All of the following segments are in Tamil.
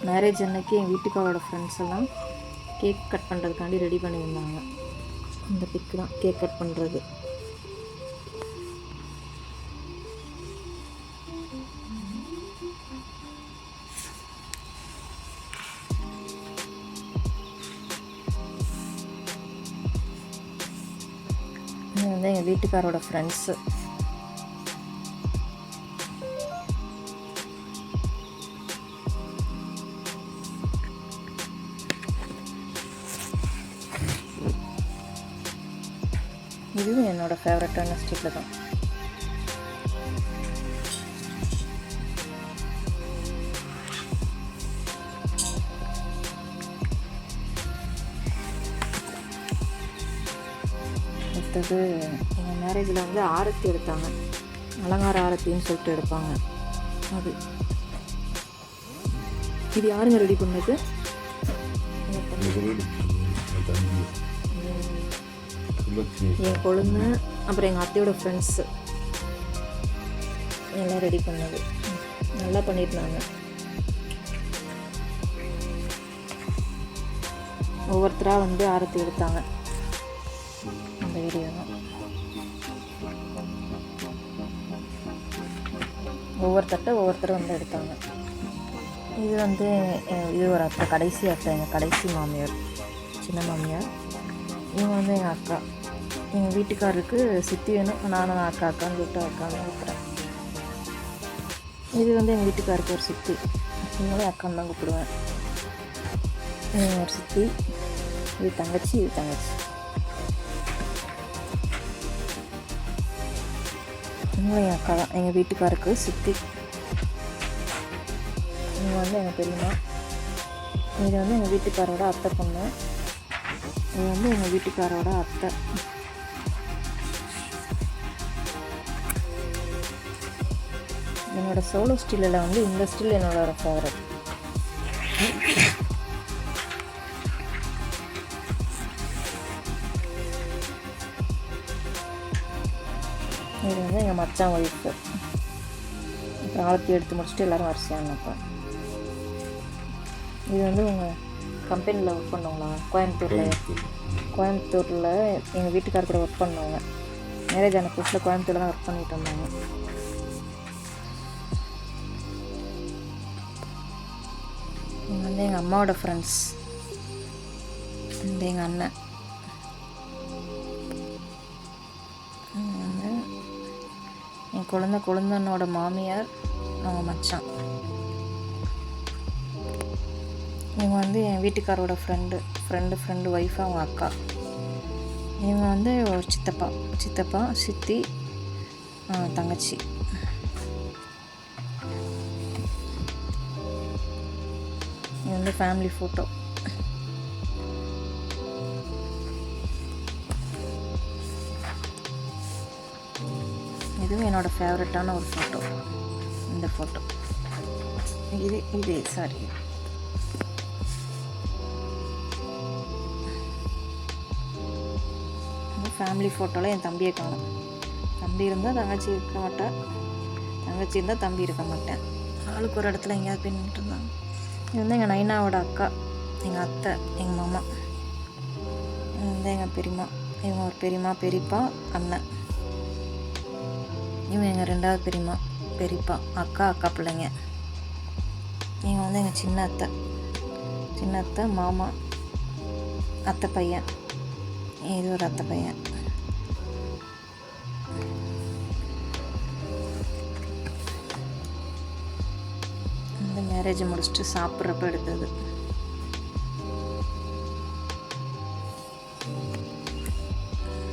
மேரேஜ் அன்னைக்கு என் வீட்டுக்காரோட ஃப்ரெண்ட்ஸ் எல்லாம் கேக் கட் பண்ணுறதுக்காண்டி ரெடி பண்ணியிருந்தாங்க. இந்த பிக்கு தான் கேக் கட் பண்ணுறது. இது வந்து எங்கள் வீட்டுக்காரோட ஃப்ரெண்ட்ஸு. இதுவும் என்னோடய ஃபேவரட்டான ஸ்டிக்கில் தான். அடுத்தது எங்கள் மேரேஜில் வந்து ஆரத்தி எடுத்தாங்க. அலங்கார ஆரத்தின்னு சொல்லிட்டு எடுப்பாங்க. அது இது யாருங்க ரெடி பண்ணது? என் கொழுந்து, அப்புறம் எங்கள் அத்தையோட ஃப்ரெண்ட்ஸு எல்லாம் ரெடி பண்ணது. நல்லா பண்ணியிருந்தாங்க. ஒவ்வொருத்தராக வந்து ஆரத்தி எடுத்தாங்க. இந்த வீடியோ தான். ஒவ்வொருத்தர் வந்து எடுத்தாங்க. இது வந்து இது ஒரு அத்தை, கடைசி அத்தை, எங்கள் கடைசி மாமியார், சின்ன மாமியார். இவங்க வந்து எங்கள் அக்கா. எங்கள் வீட்டுக்காரருக்கு சித்தி வேணும், நானும் அக்கான்னு சொல்லிட்டு அக்கான்னு கூப்பிட்றேன். இது வந்து எங்கள் வீட்டுக்காருக்கு ஒரு சித்தி, இவங்களே அக்கான்னு தான் கூப்பிடுவேன். ஒரு சித்தி, இது தங்கச்சி, இது தங்கச்சி. இவங்களும் என் அக்கா தான். எங்கள் வீட்டுக்காருக்கு சித்தி. இவங்க வந்து எங்கள் பெரியம்மா. இது வந்து எங்கள் வீட்டுக்காரோட அத்தை பொண்ணு. இது வந்து எங்கள் வீட்டுக்காரோட அத்தை. என்னோடய சோலோ ஸ்டில்லில் வந்து இந்த ஸ்டில் என்னோட ஃபேவரட். இது வந்து எங்கள் மச்சான் ஒய்ஃபு. அப்புறம் ஆரத்தி எடுத்து முடிச்சுட்டு எல்லோரும் வரிசையானப்போ. இது வந்து உங்கள் கம்பெனியில் ஒர்க் பண்ணவங்களா? கோயம்புத்தூரில் எங்கள் வீட்டுக்கார் கூட ஒர்க் பண்ணவங்க. மேரேஜ் ஆன புதுசில் கோயம்புத்தூரில் தான் ஒர்க் பண்ணிட்டு இருந்தாங்க. இவங்க வந்து எங்கள் அம்மாவோட ஃப்ரெண்ட்ஸ். இந்த எங்கள் அண்ணன் வந்து என் கொழுந்தனோட மாமியார், அவங்க மச்சான். இவங்க வந்து என் வீட்டுக்காரோட ஃப்ரெண்டு ஒய்ஃப், அவங்க அக்கா. இவங்க வந்து ஒரு சித்தப்பா, சித்தி, தங்கச்சி. இது வந்து ஃபேமிலி ஃபோட்டோ. இதுவும் என்னோடய ஃபேவரட்டான ஒரு ஃபோட்டோ. இந்த ஃபோட்டோ இது சாரி, ஃபேமிலி ஃபோட்டோவில் என் தம்பியை காணும். தம்பி இருந்தால் தங்கச்சி இருக்க மாட்டேன், தங்கச்சி இருந்தால் தம்பி இருக்க மாட்டேன். ஆளுக்கு ஒரு இடத்துல எங்கேயாவது போய் நின்றுட்டு இருந்தாங்க. இது வந்து எங்கள் நைனாவோட அக்கா, எங்கள் அத்தை, எங்கள் மாமா. இது வந்து எங்கள் பெரியம்மா. இவங்க ஒரு பெரியப்பா, அண்ணன். இவங்க எங்கள் ரெண்டாவது பெரியப்பா, அக்கா பிள்ளைங்க. இவங்க வந்து எங்கள் சின்ன அத்தை, மாமா, அத்தை பையன். இது ஒரு அத்தை பையன். இந்த மேரேஜ் முடிச்சுட்டு சாப்பிட்றப்ப எடுத்தது.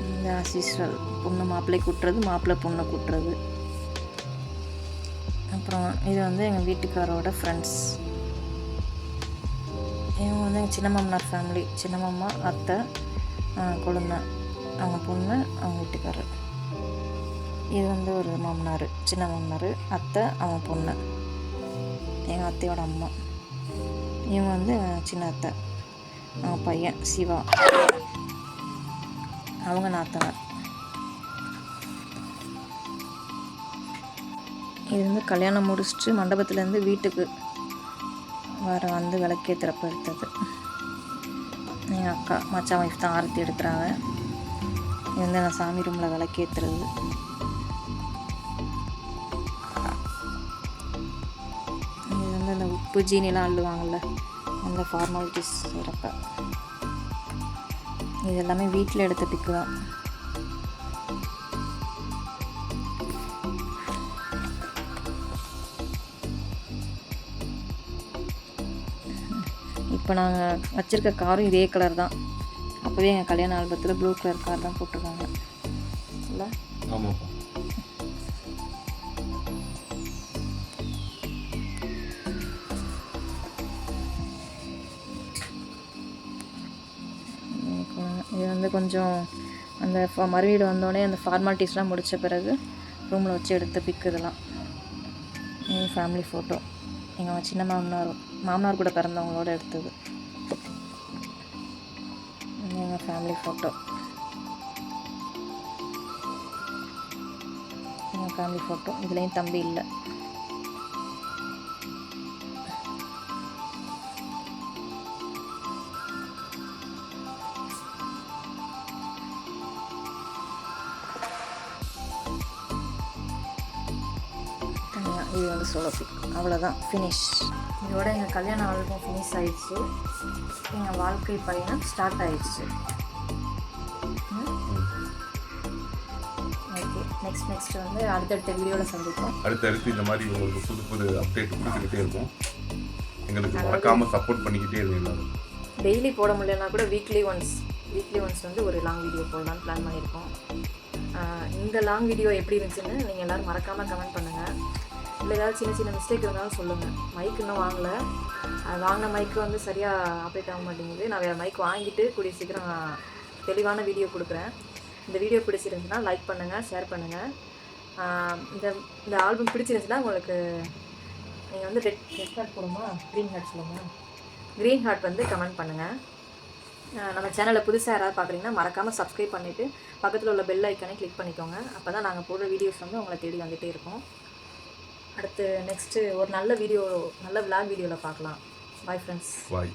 இந்த ஆசிஸ்வல் பொண்ணு மாப்பிள்ளை கூட்டுறது, மாப்பிள்ளை பொண்ணை கூட்டுறது. அப்புறம் இது வந்து எங்கள் வீட்டுக்காரோட ஃப்ரெண்ட்ஸ். இவங்க வந்து எங்கள் சின்ன மாமனார் ஃபேமிலி. சின்ன மாமா, அத்தை, கொழுந்த, அவங்க பொண்ணு, அவங்க வீட்டுக்காரர். இது வந்து ஒரு மாமனார், சின்ன மாமனார், அத்தை, அவங்க பொண்ணு, எங்கள் அத்தையோட அம்மா. இவங்க வந்து சின்ன அத்தை, அவங்க பையன் சிவா, அவங்க நாத்தனார். இது வந்து கல்யாணம் முடிச்சுட்டு மண்டபத்துலேருந்து வேறு வந்து விளக்கேற்றுறப்ப எடுத்தது. எங்கள் அக்கா மச்சான் ஒய்ஃப் தான் ஆரத்தி எடுக்கிறாங்க. இது வந்து நான் சாமி ரூமில் விளக்கேற்றுறது. இது வந்து அந்த உப்பு ஜீனிலாம் அள்ளுவாங்கள்ல, அந்த ஃபார்மாலிட்டிஸ் செய்கிறப்ப. இது எல்லாமே வீட்டில் எடுத்த பிக்கு தான். இப்போ நாங்கள் வச்சுருக்க காரும் இதே கலர் தான். அப்போவே எங்கள் கல்யாண ஆல்பத்தில் ப்ளூ கலர் கார் தான் போட்டிருக்காங்க இல்லை? ஆமாப்பா. இது வந்து கொஞ்சம் அந்த மறுவீடு வந்தோடனே அந்த ஃபார்மாலிட்டிஸ்லாம் முடித்த பிறகு ரூமில் வச்சு எடுத்த பிக்கு இதெல்லாம். எங்கள் ஃபேமிலி ஃபோட்டோ எங்கள் சின்ன மாமனார் கூட பிறந்தவங்களோட எடுத்தது. எங்கள் ஃபேமிலி ஃபோட்டோ இதுலேயும் தம்பி இல்லை. இது வந்து சோலோ பிக். அவ்வளோதான், ஃபினிஷ். இதோட எங்கள் கல்யாண ஆல்பம் ஃபினிஷ் ஆயிடுச்சு. எங்கள் வாழ்க்கை பயணம் ஸ்டார்ட் ஆயிடுச்சு. ஓகே, நெக்ஸ்ட் வந்து அடுத்தடுத்த வீடியோவில் சந்திப்போம். அடுத்தடுத்து இந்த மாதிரி உங்களுக்கு புது அப்டேட் கொடுத்துக்கிட்டே இருக்கும். எங்களுக்கு மறக்காமல் சப்போர்ட் பண்ணிக்கிட்டே இருங்க. டெய்லி போட முடியலன்னா கூட வீக்லி ஒன்ஸ் வந்து ஒரு லாங் வீடியோ போடலான்னு பிளான் பண்ணியிருக்கோம். இந்த லாங் வீடியோ எப்படி இருந்துச்சுன்னு நீங்கள் எல்லோரும் மறக்காமல் கமெண்ட் பண்ணுங்கள். இல்லை ஏதாவது சின்ன மிஸ்டேக் இருந்தாலும் சொல்லுங்கள். மைக் இன்னும் வாங்கலை. வாங்கின மைக்கு வந்து சரியாக ஆப்ரேட் ஆக மாட்டேங்குது. நான் வேறு மைக் வாங்கிட்டு கூடிய சீக்கிரம் தெளிவான வீடியோ கொடுக்குறேன். இந்த வீடியோ பிடிச்சிருந்துச்சுன்னா லைக் பண்ணுங்கள், ஷேர் பண்ணுங்கள். இந்த ஆல்பம் பிடிச்சிருந்துச்சுன்னா உங்களுக்கு நீங்கள் வந்து ரெட் ஹார்ட் போடுமா, க்ரீன் ஹார்ட் சொல்லுமா, க்ரீன் ஹார்ட் வந்து கமெண்ட் பண்ணுங்கள். நம்ம சேனலில் புதுசாக யாராவது பார்க்குறீங்கன்னா மறக்காமல் சப்ஸ்கிரைப் பண்ணிவிட்டு பக்கத்தில் உள்ள பெல் ஐக்கானே கிளிக் பண்ணிக்கோங்க. அப்போ தான் நாங்கள் போடுற வீடியோஸ் வந்து உங்களை தேடி வந்துகிட்டே இருக்கோம். அடுத்து நெக்ஸ்ட்டு ஒரு நல்ல விளாக் வீடியோவில் பார்க்கலாம். Bye friends. பாய்.